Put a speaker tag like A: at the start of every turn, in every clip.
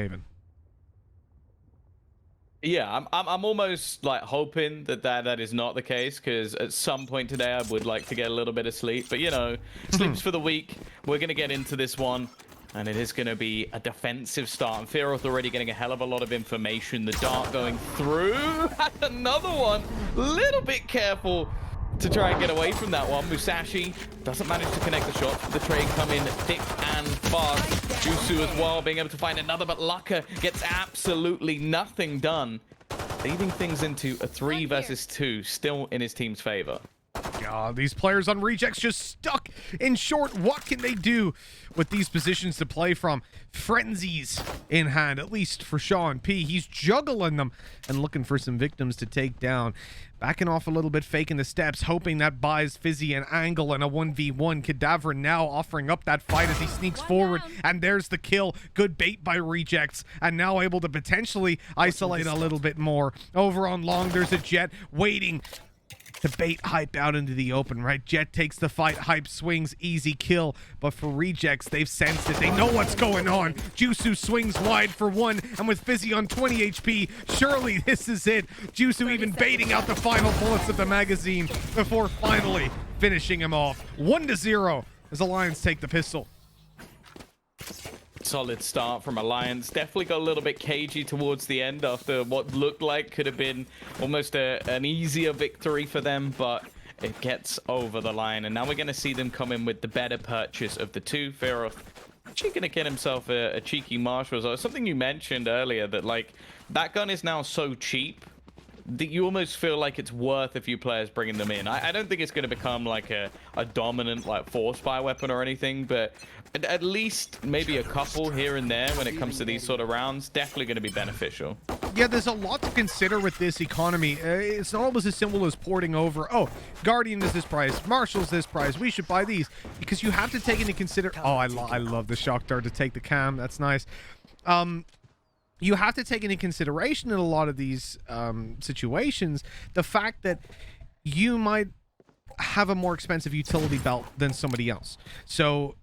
A: Haven.
B: Yeah, I'm almost like hoping that is not the case, because at some point today I would like to get a little bit of sleep. But you know, sleep's for the weak. We're gonna get into this one, and it is gonna be a defensive start. And Fearoth already getting a hell of a lot of information. The dart going through. Another one. Little bit careful to try and get away from that one. Musashi doesn't manage to connect the shots. The trade come in thick and fast. Jusu as well, being able to find another, but Lucka gets absolutely nothing done, leaving things into a 3 versus 2, still in his team's favor.
A: God, these players on Rejects just stuck in short. What can they do with these positions to play from? Frenzies in hand, at least for Sean P. He's juggling them and looking for some victims to take down. Backing off a little bit, faking the steps, hoping that buys Fizzy an angle and a 1v1. Cadaver now offering up that fight as he sneaks forward, and there's the kill. Good bait by Rejects, and now able to potentially isolate a little bit more. Over on long, there's a Jet waiting to bait Hype out into the open, right? Jet takes the fight, Hype swings, easy kill. But for Rejects, they've sensed it. They know what's going on. Jusu swings wide for one, and with Fizzy on 20 HP, surely this is it. Jusu even baiting out the final bullets of the magazine before finally finishing him off. 1-0 as Alliance take the pistol.
B: Solid start from Alliance. Definitely got a little bit cagey towards the end after what looked like could have been almost an easier victory for them, but it gets over the line. And now we're going to see them come in with the better purchase of the two. Fearoth actually going to get himself a cheeky Marshall. So something you mentioned earlier, that like that gun is now so cheap that you almost feel like it's worth a few players bringing them in. I don't think it's going to become like a dominant like force fire weapon or anything, but at least maybe a couple here and there when it comes to these sort of rounds, definitely going to be beneficial.
A: Yeah, there's a lot to consider with this economy. It's not always as simple as porting over, oh, Guardian is this price, Marshall's this price, we should buy these. Because you have to take into consider... Oh, I love the shock dart to take the cam. That's nice. You have to take into consideration in a lot of these situations the fact that you might have a more expensive utility belt than somebody else. So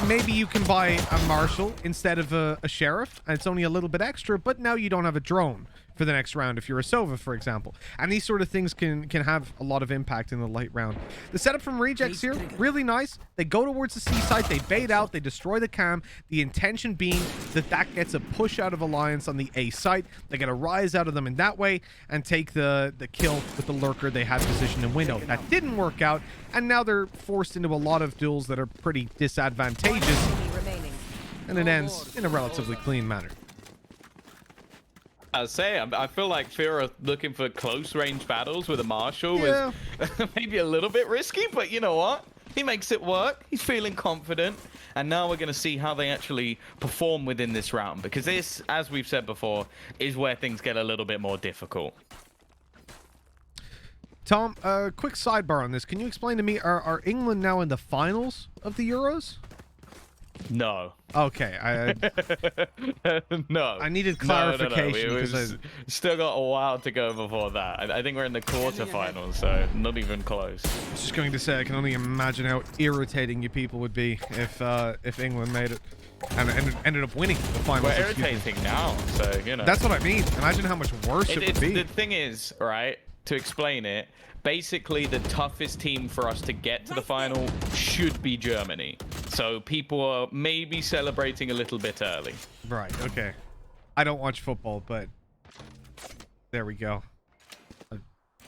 A: maybe you can buy a Marshall instead of a Sheriff, and it's only a little bit extra, but now you don't have a drone for the next round if you're a Sova, for example. And these sort of things can have a lot of impact in the late round. The setup from Rejects here, really nice. They go towards the C site, they bait out, they destroy the cam. The intention being that gets a push out of Alliance on the A site. They get a rise out of them in that way and take the kill with the lurker they had positioned in window. That didn't work out, and now they're forced into a lot of duels that are pretty disadvantageous. And it ends in a relatively clean manner.
B: I feel like Fearoth looking for close range battles with a Marshall was maybe a little bit risky, but you know what? He makes it work. He's feeling confident. And now we're going to see how they actually perform within this round, because this, as we've said before, is where things get a little bit more difficult.
A: Tom, quick sidebar on this. Can you explain to me, are England now in the finals of the Euros?
B: No.
A: Okay.
B: No.
A: I needed clarification.
B: No.
A: Because
B: still got a while to go before that. I think we're in the quarterfinals, so not even close.
A: I was just going to say, I can only imagine how irritating you people would be if England made it and ended up winning the finals.
B: We're irritating now, so you know.
A: That's what I mean. Imagine how much worse it would be.
B: The thing is, right, to explain it, basically the toughest team for us to get to the final should be Germany. So people are maybe celebrating a little bit early.
A: Right, okay. I don't watch football, but there we go. I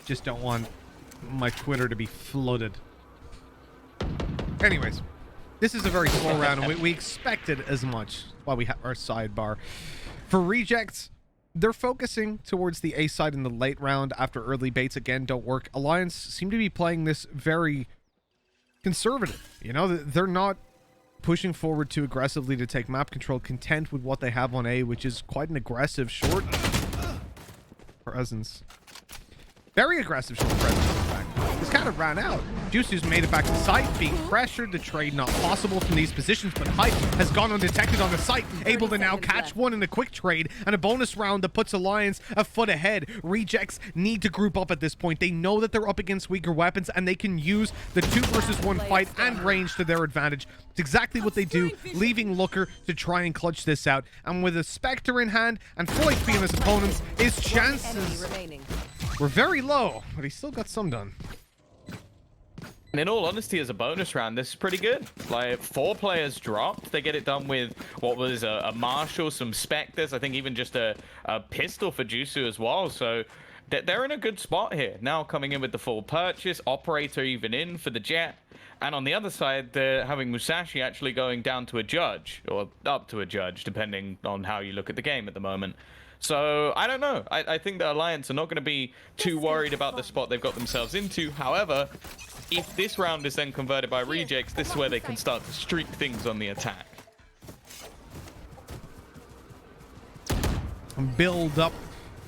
A: just don't want my Twitter to be flooded. Anyways, this is a very slow round, and we expected as much while we have our sidebar. For Rejects, they're focusing towards the A side in the late round after early baits again don't work. Alliance seem to be playing this very conservative. You know, they're not pushing forward too aggressively to take map control, content with what they have on A, which is quite an aggressive short presence. Very aggressive short presence, in fact. This kind of ran out. Jusu's made it back to site, being pressured. The trade not possible from these positions, but Hype has gone undetected on the site, able to now catch one in a quick trade and a bonus round that puts Alliance a foot ahead. Rejects need to group up at this point. They know that they're up against weaker weapons and they can use the 2 versus 1 fight and range to their advantage. It's exactly what they do, leaving Looker to try and clutch this out. And with a Spectre in hand and full HP on his opponents, his chances were very low, but he still got some done.
B: And in all honesty, as a bonus round, this is pretty good. Like, 4 players dropped. They get it done with what was a Marshall, some Spectres, I think even just a pistol for Jusu as well. So they're in a good spot here. Now coming in with the full purchase, Operator even in for the Jet. And on the other side, they're having Musashi actually going down to a judge, or up to a judge, depending on how you look at the game at the moment. So, I don't know. I think the Alliance are not going to be too worried about the spot they've got themselves into. However, if this round is then converted by Rejects, this is where they can start to streak things on the attack.
A: Build up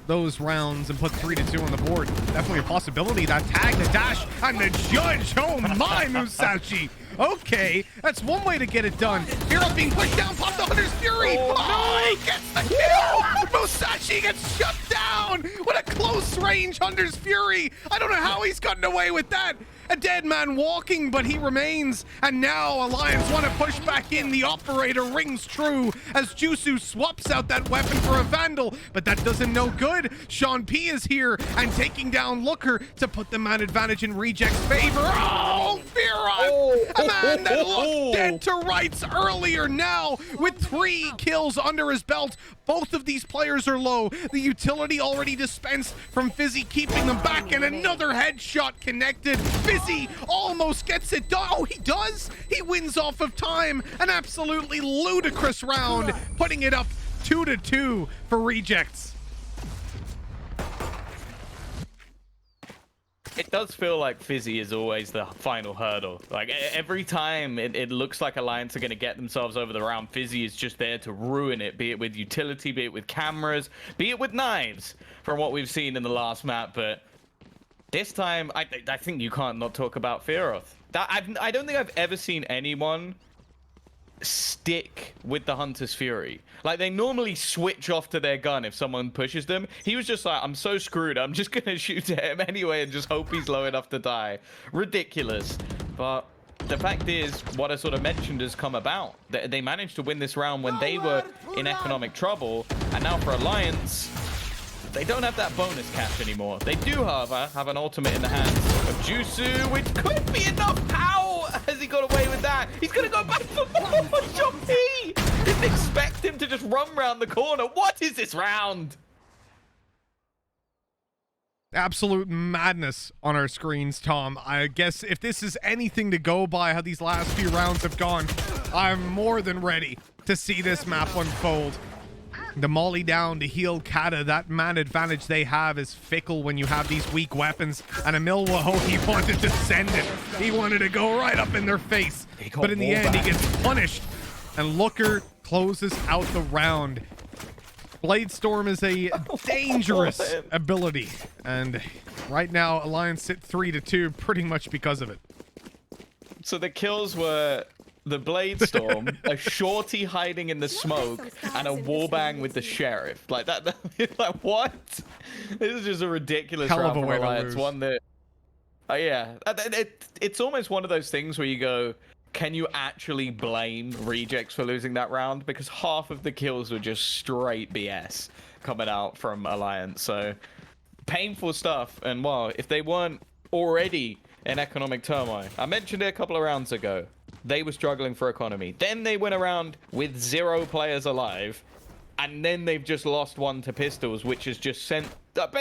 A: those rounds and put 3-2 on the board. Definitely a possibility. That tag, the dash, and the judge. Oh my, Musashi. Okay, that's one way to get it done. Hero being pushed down, pop the Hunter's Fury. Oh, he gets the kill. Musashi gets shut down. What a close range Hunter's Fury. I don't know how he's gotten away with that. A dead man walking, but he remains. And now Alliance want to push back in. The Operator rings true as Jusu swaps out that weapon for a Vandal, but that doesn't no good. Sean P is here and taking down Looker to put them at advantage in Reject's favor. Oh, Fearon! A man that looked dead to rights earlier, now with 3 kills under his belt. Both of these players are low. The utility already dispensed from Fizzy, keeping them back, and another headshot connected. Fizzy almost gets it done. Oh, he does? He wins off of time. An absolutely ludicrous round, putting it up 2-2 for Rejects.
B: It does feel like Fizzy is always the final hurdle. Like, every time it looks like Alliance are going to get themselves over the round, Fizzy is just there to ruin it, be it with utility, be it with cameras, be it with knives, from what we've seen in the last map. But this time, I think you can't not talk about Fearoth. I don't think I've ever seen anyone stick with the Hunter's Fury. Like, they normally switch off to their gun if someone pushes them. He was just like, I'm so screwed, I'm just gonna shoot at him anyway and just hope he's low enough to die. Ridiculous. But the fact is, what I sort of mentioned has come about. They managed to win this round when they were in economic trouble, and now for Alliance, they don't have that bonus catch anymore. They do, however, have an ultimate in the hands of Jusu, which could be enough. How has he got away with that? He's gonna go back for more. John P! Didn't expect him to just run round the corner. What is this round?
A: Absolute madness on our screens, Tom. I guess if this is anything to go by how these last few rounds have gone, I'm more than ready to see this map unfold. The molly down to heal Kata. That man advantage they have is fickle when you have these weak weapons. And Emilwaho, he wanted to send it. He wanted to go right up in their face. But in the end, he gets punished. And Looker closes out the round. Bladestorm is a dangerous ability. And right now, Alliance sit 3-2 pretty much because of it.
B: So the kills were the Bladestorm, a shorty hiding in the smoke, and a wallbang with the sheriff. Like that like what? This is just a ridiculous round from Alliance. One that, yeah, it's almost one of those things where you go, can you actually blame Rejects for losing that round? Because half of the kills were just straight BS coming out from Alliance. So painful stuff. And well, if they weren't already in economic turmoil, I mentioned it a couple of rounds ago, they were struggling for economy. Then they went around with 0 players alive, and then they've just lost 1 to pistols, which has just sent...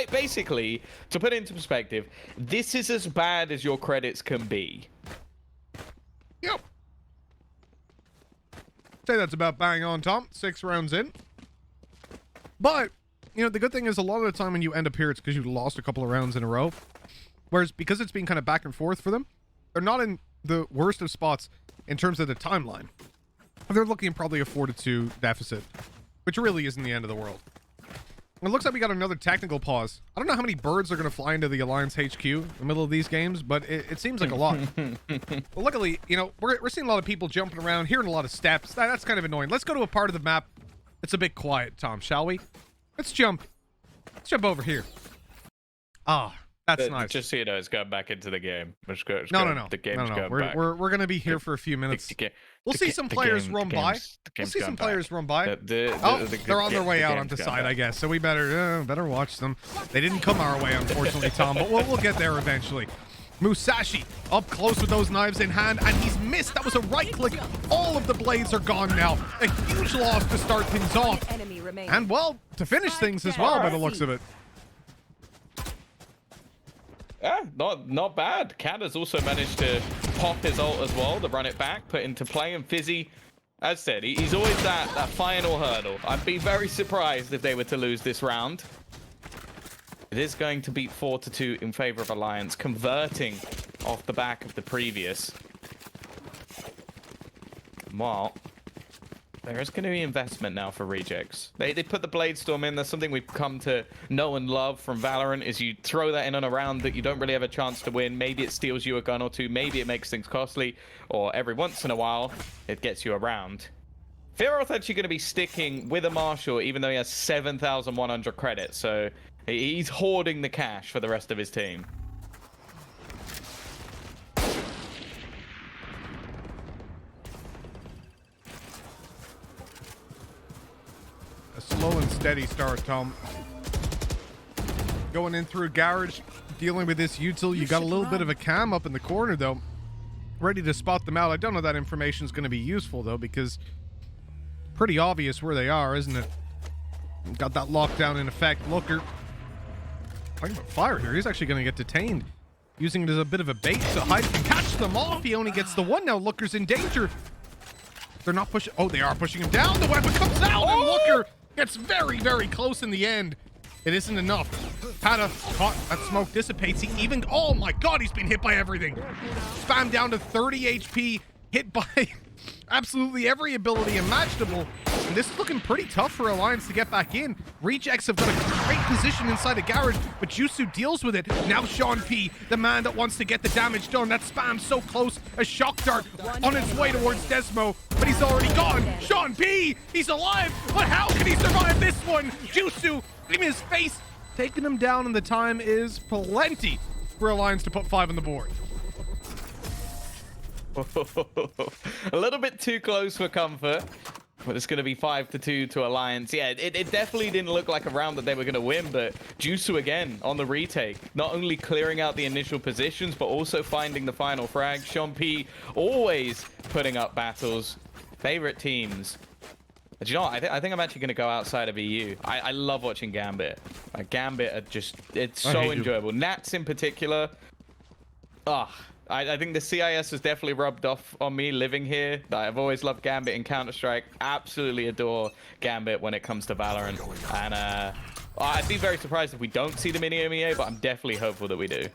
B: basically, to put it into perspective, this is as bad as your credits can be.
A: Yep. Say that's about bang on, Tom. 6 rounds in. But, you know, the good thing is a lot of the time when you end up here, it's because you lost a couple of rounds in a row. Whereas, because it's been kind of back and forth for them, they're not in the worst of spots in terms of the timeline. They're looking at probably a 4-2 deficit, which really isn't the end of the world. It looks like we got another technical pause. I don't know how many birds are going to fly into the Alliance HQ in the middle of these games, but it seems like a lot. Well, luckily, you know, we're seeing a lot of people jumping around, hearing a lot of steps. That's kind of annoying. Let's go to a part of the map that's a bit quiet, Tom, shall we? Let's jump. Let's jump over here. Ah, that's nice.
B: Just so you know, it's going back into the game.
A: No.
B: The game's going back.
A: We're going to be here for a few minutes. We'll see some players run by. We'll see some players run by. They're on their way out onto side, I guess. So we better watch them. They didn't come our way, unfortunately, Tom, but we'll get there eventually. Musashi up close with those knives in hand, and he's missed. That was a right click. All of the blades are gone now. A huge loss to start things off. And, well, to finish things as well, by the looks of it.
B: Yeah, not bad. Cat has also managed to pop his ult as well to run it back, put into play, and Fizzy, as said, he's always that final hurdle. I'd be very surprised if they were to lose this round. It is going to beat 4-2 in favor of Alliance, converting off the back of the previous. Well, there is going to be investment now for Rejects. They put the Blade Storm in. That's something we've come to know and love from Valorant, is you throw that in on a round that you don't really have a chance to win. Maybe it steals you a gun or two. Maybe it makes things costly. Or every once in a while, it gets you a round. Fearoth actually going to be sticking with a Marshal, even though he has 7,100 credits. So he's hoarding the cash for the rest of his team.
A: A slow and steady start, Tom. Going in through garage, dealing with this util. You got a little bit of a cam up in the corner, though. Ready to spot them out. I don't know that information is going to be useful, though, because pretty obvious where they are, isn't it? Got that lockdown in effect. Looker talking about fire here. He's actually going to get detained, using it as a bit of a bait so Hyde can catch them off. He only gets the one now. Looker's in danger. They're not pushing. Oh, they are pushing him down. The weapon comes out, and Looker gets very, very close in the end. It isn't enough. Pata caught. That smoke dissipates. He even. Oh my God, he's been hit by everything. Spam down to 30 HP. Hit by absolutely every ability imaginable. And this is looking pretty tough for Alliance to get back in. Rejects have got a great position inside the garage, but Jusu deals with it. Now Sean P, the man that wants to get the damage done. That spam so close. A shock dart on its way towards Desmo, but he's already gone. Sean P, he's alive, but how can he survive this one? Jusu in his face, taking him down, and the time is plenty for Alliance to put 5 on the board.
B: A little bit too close for comfort, but it's going to be 5-2 to Alliance. Yeah, it definitely didn't look like a round that they were going to win, but Jusu again on the retake, not only clearing out the initial positions, but also finding the final frag. Sean P always putting up battles. Favorite teams. But you know what? I think I'm actually going to go outside of EU. I love watching Gambit. Gambit are just, it's so enjoyable. Nats in particular. I think the CIS has definitely rubbed off on me living here. I've always loved Gambit in Counter-Strike. Absolutely adore Gambit when it comes to Valorant. And I'd be very surprised if we don't see them in EMEA, but I'm definitely hopeful that we do.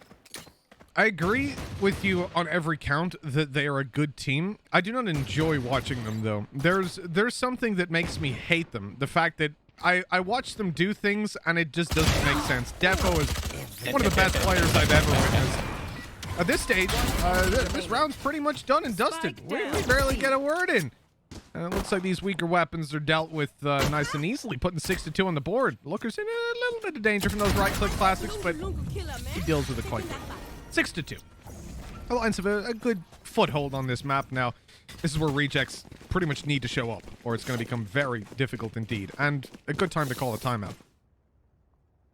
A: I agree with you on every count that they are a good team. I do not enjoy watching them, though. There's something that makes me hate them. The fact that I watch them do things and it just doesn't make sense. Defo is one of the best players I've ever witnessed. At this stage, this round's pretty much done and dusted. We barely get a word in. And it looks like these weaker weapons are dealt with nice and easily, putting 6-2 on the board. Looker's in a little bit of danger from those right-click classics, but he deals with it quite good. 6-2. Alliance have a good foothold on this map now. This is where Rejects pretty much need to show up, or it's going to become very difficult indeed, and a good time to call a timeout.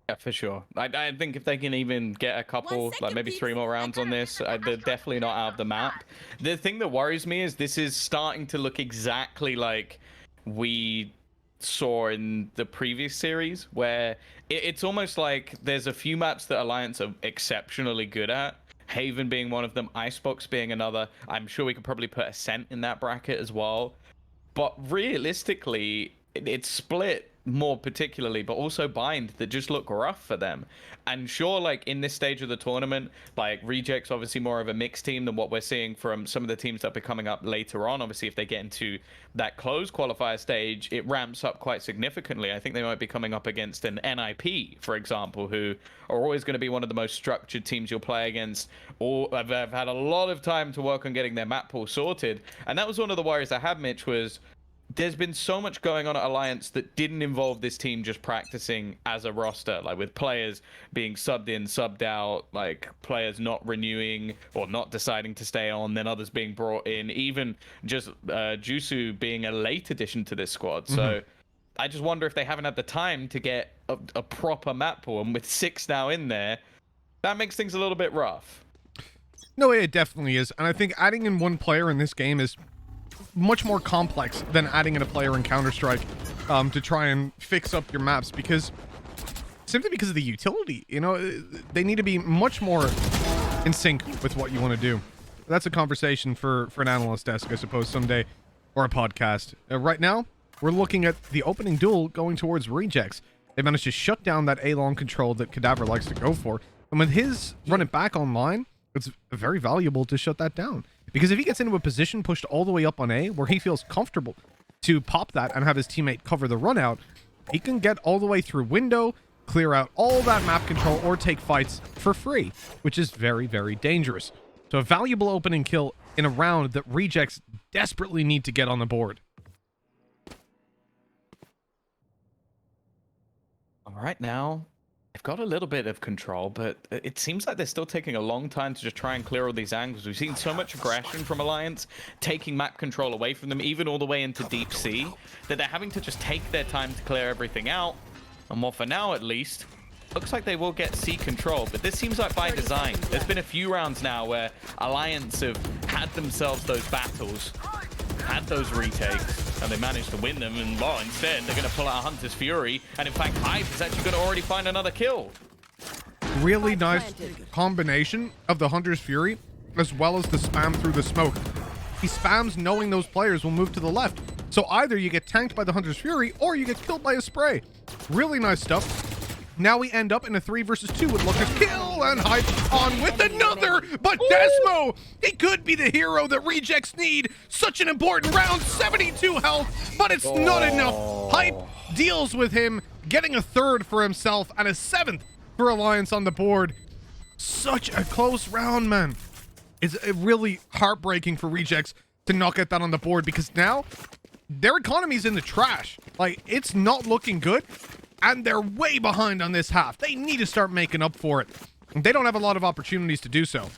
B: Yeah, for sure. I think if they can even get a couple, like maybe 3 more rounds on this, they're definitely not out of the map. The thing that worries me is this is starting to look exactly like we saw in the previous series, where it's almost like there's a few maps that Alliance are exceptionally good at. Haven being one of them, Icebox being another. I'm sure we could probably put Ascent in that bracket as well. But realistically, it's split more particularly, but also Bind, that just look rough for them. And sure, like in this stage of the tournament, like Reject's obviously more of a mixed team than what we're seeing from some of the teams that are coming up later on. Obviously, if they get into that closed qualifier stage, it ramps up quite significantly. I think they might be coming up against an NIP, for example, who are always going to be one of the most structured teams you'll play against. Or I've had a lot of time to work on getting their map pool sorted. And that was one of the worries I had, Mitch, was there's been so much going on at Alliance that didn't involve this team just practicing as a roster, like with players being subbed in, subbed out, like players not renewing or not deciding to stay on, then others being brought in, even just Jusu being a late addition to this squad. So I just wonder if they haven't had the time to get a proper map pool, and with 6 now in there, that makes things a little bit rough.
A: No, it definitely is. And I think adding in one player in this game is much more complex than adding in a player in Counter-Strike to try and fix up your maps, because simply because of the utility, you know, they need to be much more in sync with what you want to do. That's a conversation for an analyst desk, I suppose, someday, or a podcast. Right now, we're looking at the opening duel going towards Rejects. They managed to shut down that A-long control that Cadaver likes to go for, and with his run it back online, it's very valuable to shut that down. Because if he gets into a position pushed all the way up on A, where he feels comfortable to pop that and have his teammate cover the run out, he can get all the way through window, clear out all that map control, or take fights for free, which is very, very dangerous. So a valuable opening kill in a round that Rejects desperately need to get on the board.
B: All right, now they've got a little bit of control, but it seems like they're still taking a long time to just try and clear all these angles. We've seen so much aggression from Alliance, taking map control away from them, even all the way into Deep Sea, that they're having to just take their time to clear everything out. And well, for now at least, looks like they will get C control, but this seems like by design. There's been a few rounds now where Alliance have had themselves those battles, had those retakes, and they managed to win them, and well, instead they're going to pull out Hunter's Fury, and in fact Hype is actually going to already find another kill.
A: Really nice combination of the Hunter's Fury as well as the spam through the smoke. He spams knowing those players will move to the left, so either you get tanked by the Hunter's Fury or you get killed by a spray. Really nice stuff. Now we end up in a 3 versus 2 with Lucas kill and Hype on with another, but Desmo, he could be the hero that Rejects need. Such an important round, 72 health, but it's not enough. Hype deals with him, getting a 3rd for himself and a 7th for Alliance on the board. Such a close round, man. It's really heartbreaking for Rejects to not get that on the board, because now their economy's in the trash. Like, it's not looking good. And they're way behind on this half. They need to start making up for it. They don't have a lot of opportunities to do so.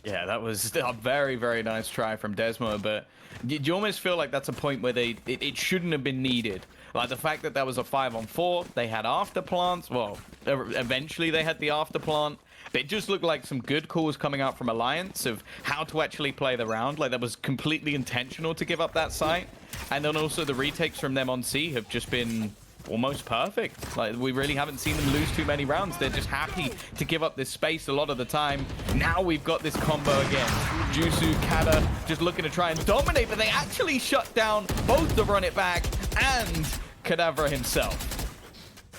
B: Yeah, that was a very, very nice try from Desmo, but you almost feel like that's a point where it shouldn't have been needed. Like the fact that was a 5-on-4, they had after plants. Well, eventually they had the after plant. But it just looked like some good calls coming out from Alliance of how to actually play the round. Like that was completely intentional to give up that site. And then also the retakes from them on C have just been almost perfect. Like we really haven't seen them lose too many rounds. They're just happy to give up this space a lot of the time. Now we've got this combo again. Jusu, Kada just looking to try and dominate, but they actually shut down both the run it back and Cadaver himself.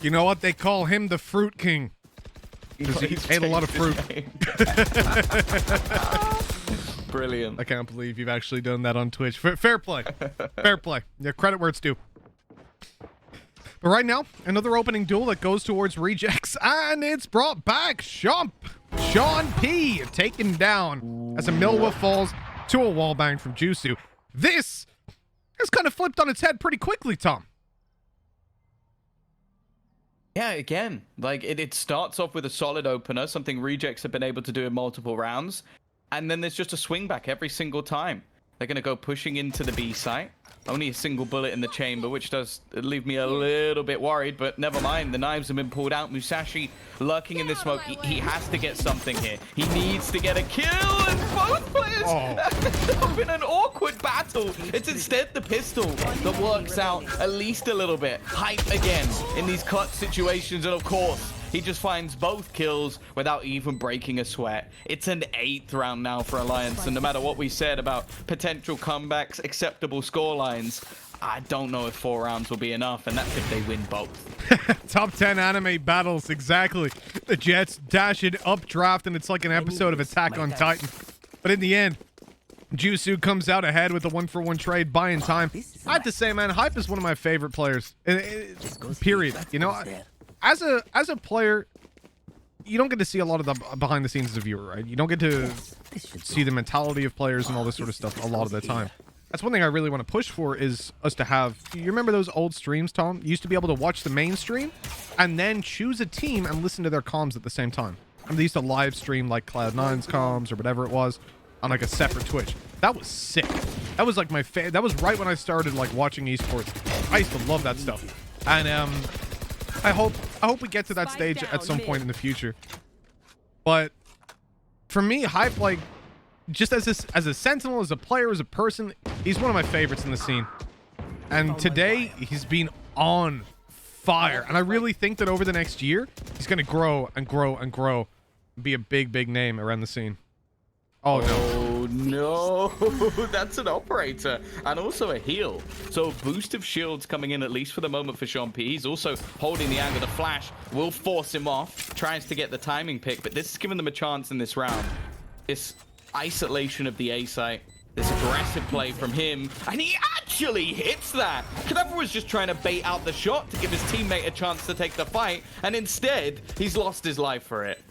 A: You know what? They call him the Fruit King. Because he ate a lot of fruit.
B: Brilliant.
A: I can't believe you've actually done that on Twitch. Fair play. Fair play. Yeah, credit where it's due. But right now, another opening duel that goes towards Rejects, and it's brought back Sean P taken down as a Millwall falls to a wallbang from Jusu. This has kind of flipped on its head pretty quickly, Tom.
B: Yeah, again, like it starts off with a solid opener, something Rejects have been able to do in multiple rounds, and then there's just a swing back every single time. They're going to go pushing into the B site. Only a single bullet in the chamber, which does leave me a little bit worried, but never mind. The knives have been pulled out. Musashi lurking in the smoke. He has to get something here. He needs to get a kill, and both players have been an awkward battle. It's instead the pistol that works out at least a little bit. Hype again in these clutch situations, and of course, he just finds both kills without even breaking a sweat. It's an 8th round now for Alliance, and no matter what we said about potential comebacks, acceptable scorelines, I don't know if 4 rounds will be enough, and that's if they win both.
A: Top 10 anime battles, exactly. The Jets dash it up draft, and it's like an episode of Attack on Titan. But in the end, Jusu comes out ahead with a 1-for-1 trade, buying time. I have to say, man, Hype is one of my favorite players. Period. You know, as a player, you don't get to see a lot of the behind the scenes as a viewer, right? You don't get to see the mentality of players and all this sort of stuff a lot of the time. That's one thing I really want to push for, is us to have... You remember those old streams, Tom? You used to be able to watch the main stream and then choose a team and listen to their comms at the same time. And they used to live stream like Cloud9's comms or whatever it was on like a separate Twitch. That was sick. That was like my that was right when I started like watching esports. I used to love that stuff. And I hope we get to that stage at some point in the future. But for me, Hype, like, just as a sentinel, as a player, as a person, he's one of my favorites in the scene. And today, he's been on fire. And I really think that over the next year, he's going to grow and grow and grow and be a big, big name around the scene. Oh, no.
B: Oh, no. That's an operator and also a heal. So boost of shields coming in, at least for the moment, for Sean P. He's also holding the angle. The flash will force him off. Tries to get the timing pick, but this is giving them a chance in this round. This isolation of the A site. This aggressive play from him, and he actually hits that. Kadaver was just trying to bait out the shot to give his teammate a chance to take the fight, and instead, he's lost his life for it.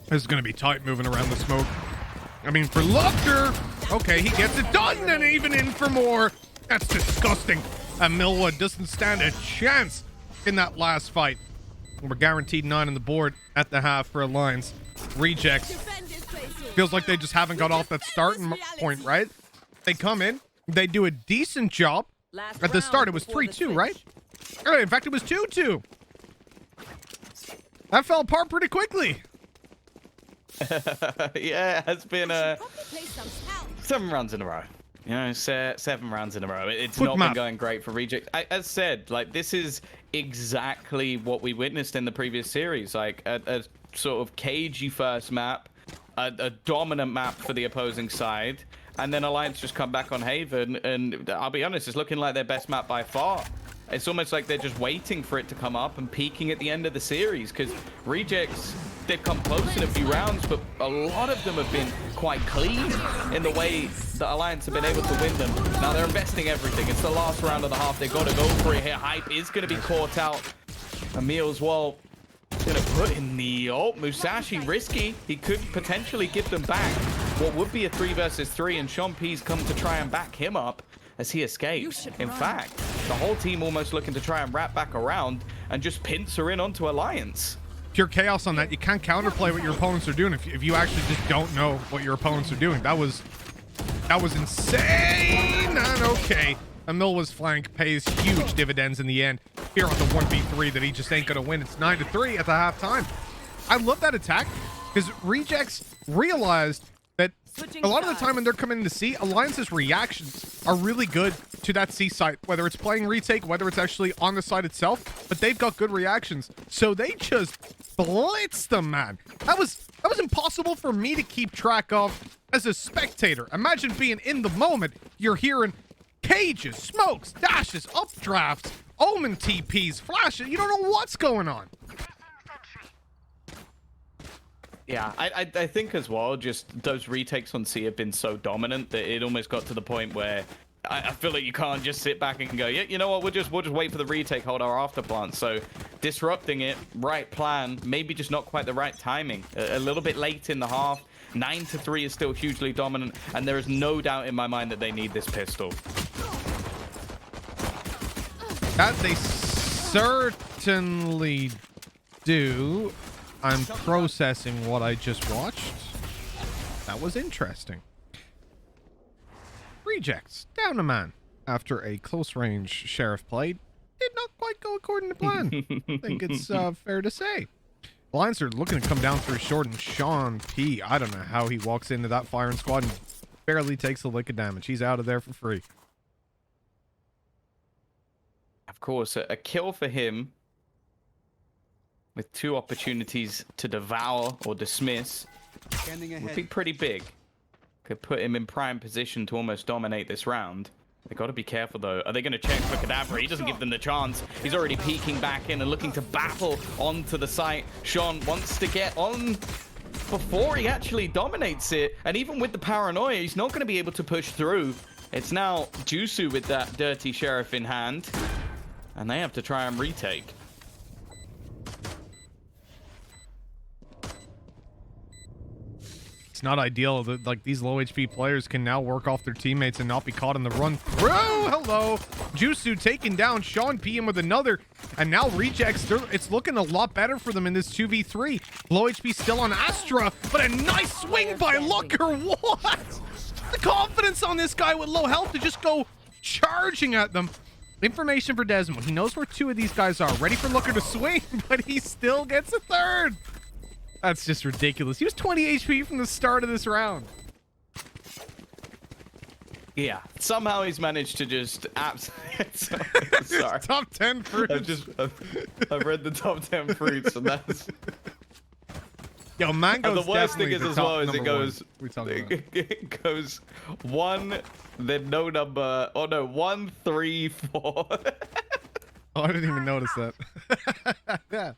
A: This is going to be tight moving around the smoke. I mean, for Lufter, okay, he gets it done and even in for more. That's disgusting. And Millwood doesn't stand a chance in that last fight. We're guaranteed 9 on the board at the half for Alliance. Rejects. Feels like they just haven't got off that starting point, right? They come in, they do a decent job. At the start, it was 3-2, right? In fact, it was 2-2. That fell apart pretty quickly.
B: Yeah, it has been 7 rounds in a row. You know, 7 rounds in a row. It's not been going great for Reject. As said, like, this is exactly what we witnessed in the previous series. Like, a sort of cagey first map, a dominant map for the opposing side, and then Alliance just come back on Haven, and I'll be honest, it's looking like their best map by far. It's almost like they're just waiting for it to come up and peaking at the end of the series, because Rejects, they've come close in a few rounds, but a lot of them have been quite clean in the way the Alliance have been able to win them. Now they're investing everything. It's the last round of the half. They've got to go for it here. Hype is going to be caught out. Emil as well going to put in the ult. Musashi risky. He could potentially give them back what would be a 3 versus 3, and Sean P's come to try and back him up as he escapes. In fact, the whole team almost looking to try and wrap back around and just pincer in onto Alliance.
A: Pure chaos on that. You can't counterplay what your opponents are doing if you actually just don't know what your opponents are doing. That was insane. And okay, Emil's flank pays huge dividends in the end here on the 1v3 that he just ain't gonna win. It's 9-3 at the halftime. I love that attack because Rejects realized that a lot of the time when they're coming to C, Alliance's reactions are really good to that C site, whether it's playing retake, whether it's actually on the site itself, but they've got good reactions. So they just blitz them, man. That was impossible for me to keep track of as a spectator. Imagine being in the moment. You're hearing cages, smokes, dashes, updrafts, Omen TPs, flashes. You don't know what's going on.
B: Yeah, I think as well, just those retakes on C have been so dominant that it almost got to the point where I feel like you can't just sit back and go, yeah, you know what, we'll just wait for the retake, hold our afterplant. So disrupting it, right plan, maybe just not quite the right timing. A little bit late in the half. 9-3 is still hugely dominant, and there is no doubt in my mind that they need this pistol.
A: That they certainly do. I'm processing what I just watched. That was interesting. Rejects down a man after a close range sheriff play did not quite go according to plan. I think it's fair to say. Alliance are looking to come down through short, and Sean P, I don't know how he walks into that firing squad and barely takes a lick of damage. He's out of there for free.
B: Of course, a kill for him with 2 opportunities to devour or dismiss would be pretty big. could put him in prime position to almost dominate this round. They got to be careful, though. Are they going to check for Cadaver? He doesn't give them the chance. He's already peeking back in and looking to battle onto the site. Sean wants to get on before he actually dominates it. And even with the paranoia, he's not going to be able to push through. It's now Jusu with that dirty sheriff in hand. And they have to try and retake.
A: It's not ideal that like these low HP players can now work off their teammates and not be caught in the run through. Hello, Jusu taking down Sean PM with another, and now rejects. It's looking a lot better for them in this 2v3. Low HP still on Astra, but a nice swing by Looker. What? The confidence on this guy with low health to just go charging at them. Information for Desmond. He knows where two of these guys are. Ready for Looker to swing, but he still gets a third. That's just ridiculous. He was 20 HP from the start of this round.
B: Yeah, somehow he's managed to just sorry.
A: Top 10 fruits.
B: I've read the top 10 fruits, and that's.
A: Yo, mango's
B: the worst thing is
A: the
B: as well is
A: it
B: goes one, then no number. Oh no, 1, 3, 4.
A: Oh, I didn't even notice that. Yeah.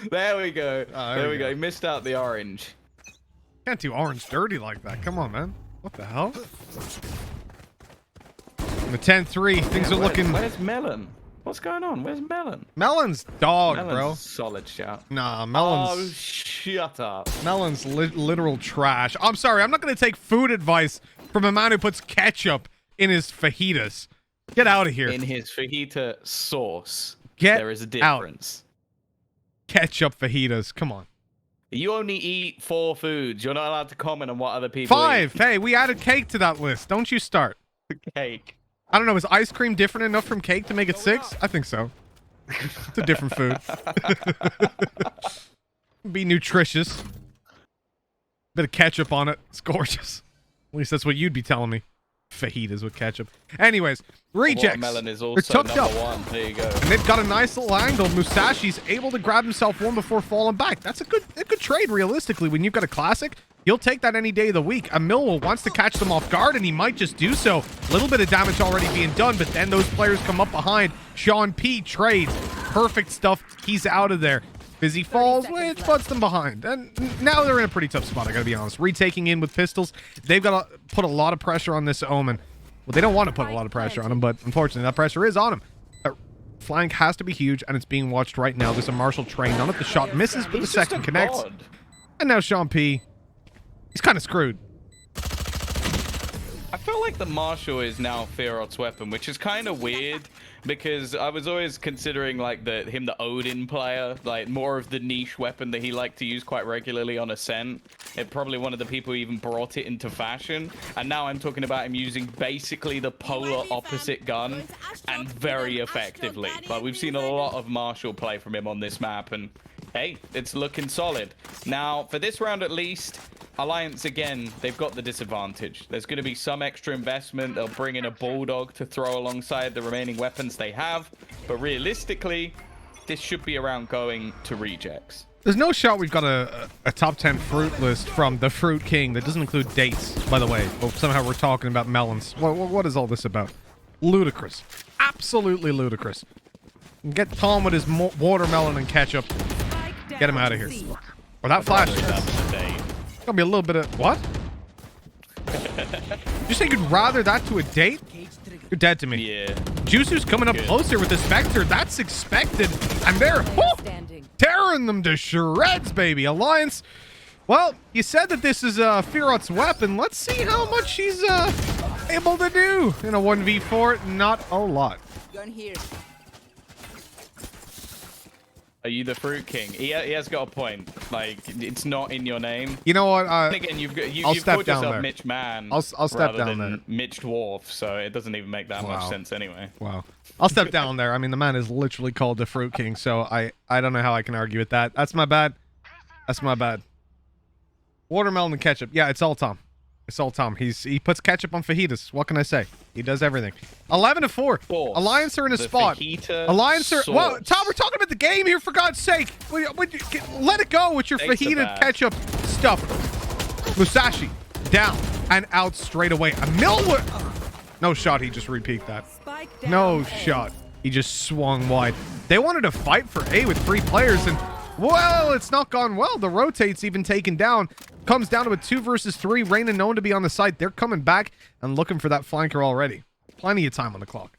B: There we go.
A: Oh,
B: there we go. He missed out the orange.
A: Can't do orange dirty like that. Come on, man. What the hell? In the 10-3, things are looking.
B: Where's Melon? What's going on? Where's Melon?
A: Melon's dog,
B: Melon's
A: bro.
B: Solid shout.
A: Nah, Melon's.
B: Oh, shut up.
A: Melon's literal trash. I'm sorry. I'm not going to take food advice from a man who puts ketchup in his fajitas. Get out of here.
B: In his fajita sauce,
A: there
B: is a difference.
A: Ketchup fajitas. Come on.
B: You only eat 4 foods. You're not allowed to comment on what other people
A: 5.
B: eat.
A: Hey, we added cake to that list. Don't you start.
B: Cake.
A: I don't know. Is ice cream different enough from cake to make it 6? I think so. It's a different food. Be nutritious. Bit of ketchup on it. It's gorgeous. At least that's what you'd be telling me. Fajitas with ketchup. Anyways, rejects.
B: Watermelon is also
A: They're tucked
B: number
A: up.
B: 1. There you go.
A: And they've got a nice little angle. Musashi's able to grab himself one before falling back. That's a good trade, realistically. When you've got a classic, you'll take that any day of the week. A Millwall wants to catch them off guard, and he might just do so. A little bit of damage already being done, but then those players come up behind. Sean P trades. Perfect stuff. He's out of there. Fizzy falls, which puts them behind. And now they're in a pretty tough spot, I gotta be honest. Retaking in with pistols. They've got to put a lot of pressure on this Omen. Well, they don't want to put a lot of pressure on him, but unfortunately, that pressure is on him. Flank has to be huge, and it's being watched right now. There's a Marshall train on it. The shot misses, but the second connects. And now Sean P, he's kind of screwed.
B: I feel like the Marshall is now Fearot's weapon, which is kind of weird because I was always considering like him the Odin player, like more of the niche weapon that he liked to use quite regularly on Ascent. It probably one of the people who even brought it into fashion. And now I'm talking about him using basically the polar opposite gun and very effectively. But we've seen a lot of Marshall play from him on this map, and hey, it's looking solid. Now, for this round at least, Alliance, again, they've got the disadvantage. There's going to be some extra investment. They'll bring in a Bulldog to throw alongside the remaining weapons they have. But realistically, this should be around going to rejects.
A: There's no shot we've got a top 10 fruit list from the Fruit King that doesn't include dates, by the way. But somehow we're talking about melons. What is all this about? Ludicrous. Absolutely ludicrous. Get Tom with his watermelon and ketchup. Get him out of here. Or that flash. Gonna be a little bit of what? You say you'd rather that to a date? You're dead to me.
B: Yeah.
A: Jusu's coming up closer with the Spectre. That's expected. And they're tearing them to shreds, baby. Alliance. Well, you said that this is Fearot's weapon. Let's see how much she's able to do in a 1v4. Not a lot.
B: Are you the Fruit King? He has got a point. Like, it's not in your name.
A: You know what?
B: Again, you've called yourself Mitch Man.
A: I'll step down there.
B: Mitch Dwarf, so it doesn't even make that much sense anyway.
A: Wow. I'll step down there. I mean, the man is literally called the Fruit King, so I don't know how I can argue with that. That's my bad. That's my bad. Watermelon and ketchup. Yeah, it's all Tom. It's all Tom. He puts ketchup on fajitas. What can I say? He does everything. 11-4. Alliance are in a spot. Alliance are. Well, Tom, we're talking about the game here, for God's sake. Let it go with your fajita ketchup stuff. Musashi down. and out straight away. A Millwood. No shot. He just repeat that. No shot. He just swung wide. They wanted to fight for A with 3 players, and well, it's not gone well. The rotate's even taken down. Comes down to a 2 versus 3. Reyna known to be on the site. They're coming back and looking for that flanker already. Plenty of time on the clock.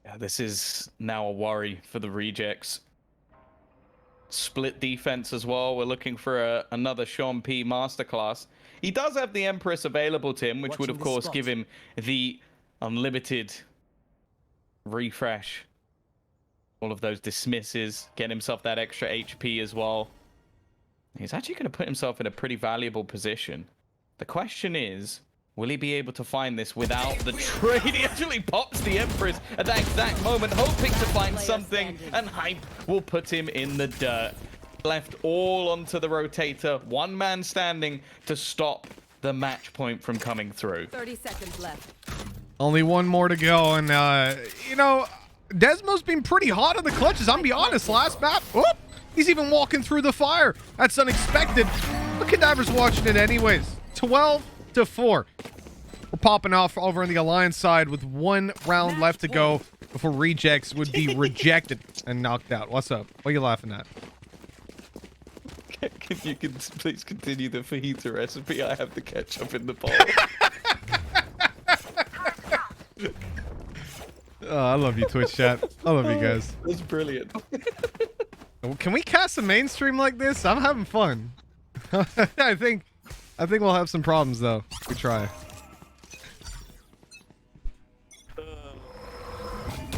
B: Yeah, this is now a worry for the rejects. Split defense as well. We're looking for another Sean P masterclass. He does have the Empress available to him, which would of course give him the unlimited refresh. All of those dismisses, get himself that extra HP as well. He's actually going to put himself in a pretty valuable position. The question is, will he be able to find this without the trade? He actually pops the Empress at that exact moment, hoping to find something, and Hype will put him in the dirt. Left all onto the rotator, one man standing to stop the match point from coming through.
C: 30 seconds left.
A: Only one more to go, and you know, Desmo's been pretty hot on the clutches. I'm gonna be honest, last map, whoop, he's even walking through the fire. That's unexpected. But Cadaver's watching it anyways. 12-4. We're popping off over on the Alliance side with 1 round left to go before rejects would be rejected and knocked out. What's up? What are you laughing at?
B: Can you please continue the fajita recipe? I have the ketchup in the bowl.
A: Oh, I love you, Twitch chat. I love you guys.
B: That's brilliant.
A: Can we cast a mainstream like this? I'm having fun. I think we'll have some problems though. We try.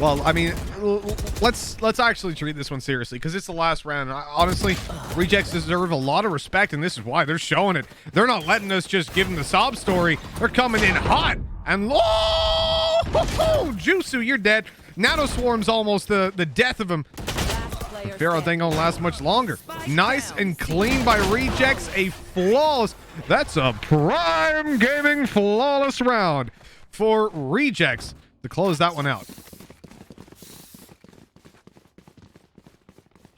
A: Well, I mean, let's actually treat this one seriously because it's the last round. Honestly, rejects deserve a lot of respect, and this is why they're showing it. They're not letting us just give them the sob story. They're coming in hot and Jusu, you're dead. Nano Swarm's almost the death of him. Pharaoh thing don't last much longer. Nice and clean by rejects. A flawless. That's a prime gaming flawless round for rejects to close that one out.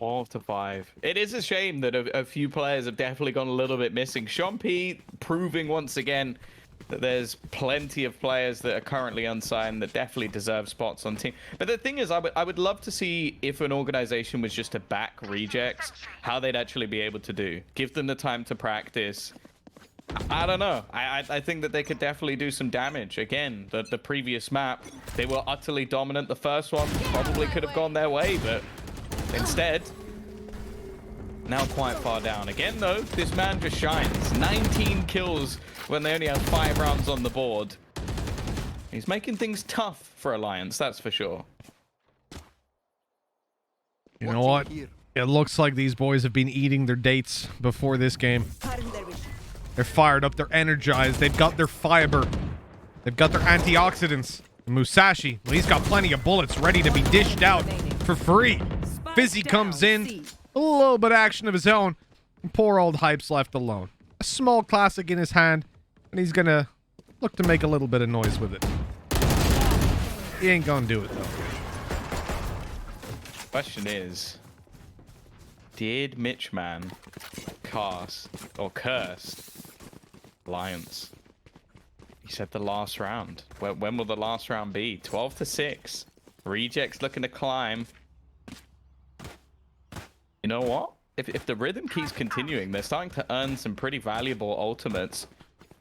B: 12-5. It is a shame that a few players have definitely gone a little bit missing. Sean P proving once again that there's plenty of players that are currently unsigned that definitely deserve spots on team. But the thing is, I would love to see if an organization was just to back rejects, how they'd actually be able to do. Give them the time to practice. I don't know. I think that they could definitely do some damage. Again, the previous map, they were utterly dominant. The first one probably could have gone their way, but instead, now quite far down. Again, though, this man just shines. 19 kills when they only have 5 rounds on the board. He's making things tough for Alliance, that's for sure.
A: You know what? It looks like these boys have been eating their dates before this game. They're fired up. They're energized. They've got their fiber. They've got their antioxidants. And Musashi, well, he's got plenty of bullets ready to be dished out for free. Fizzy comes in. A little bit of action of his own. And poor old Hype's left alone. A small classic in his hand. And he's gonna look to make a little bit of noise with it. He ain't gonna do it, though.
B: Question is, did Mitchman cast or curse Alliance? He said the last round. When will the last round be? 12-6. Rejects looking to climb. You know what? If the rhythm keeps continuing, they're starting to earn some pretty valuable ultimates.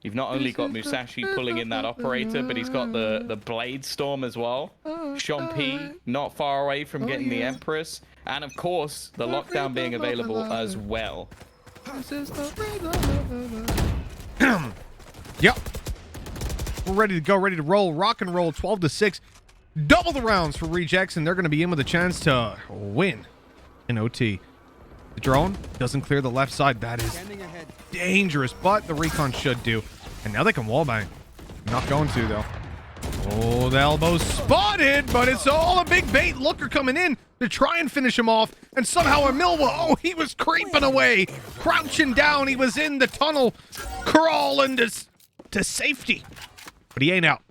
B: You've not only got Musashi pulling in that operator, but he's got the Blade Storm as well. Sean P not far away from getting the Empress. And of course, the lockdown being available as well.
A: Yep. We're ready to go, ready to roll. Rock and roll. 12-6. Double the rounds for rejects, and they're going to be in with a chance to win in OT. The drone doesn't clear the left side. That is dangerous, but the recon should do. And now they can wallbang. Not going to, though. Oh, the elbow's spotted, but it's all a big bait. Looker coming in to try and finish him off. And somehow a Milwa, oh, he was creeping away. Crouching down. He was in the tunnel, crawling to safety. But he ain't out.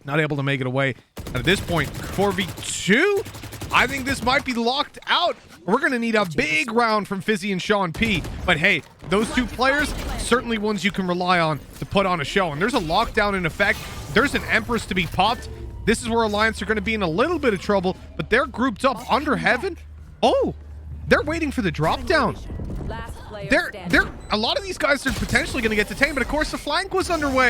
A: Not able to make it away. And at this point, 4v2? I think this might be locked out. We're going to need a big round from Fizzy and Sean P. But hey, those two players, certainly ones you can rely on to put on a show. And there's a lockdown in effect. There's an Empress to be popped. This is where Alliance are going to be in a little bit of trouble, but they're grouped up under Heaven. Oh, they're waiting for the drop down. A lot of these guys are potentially going to get detained, but of course the flank was underway.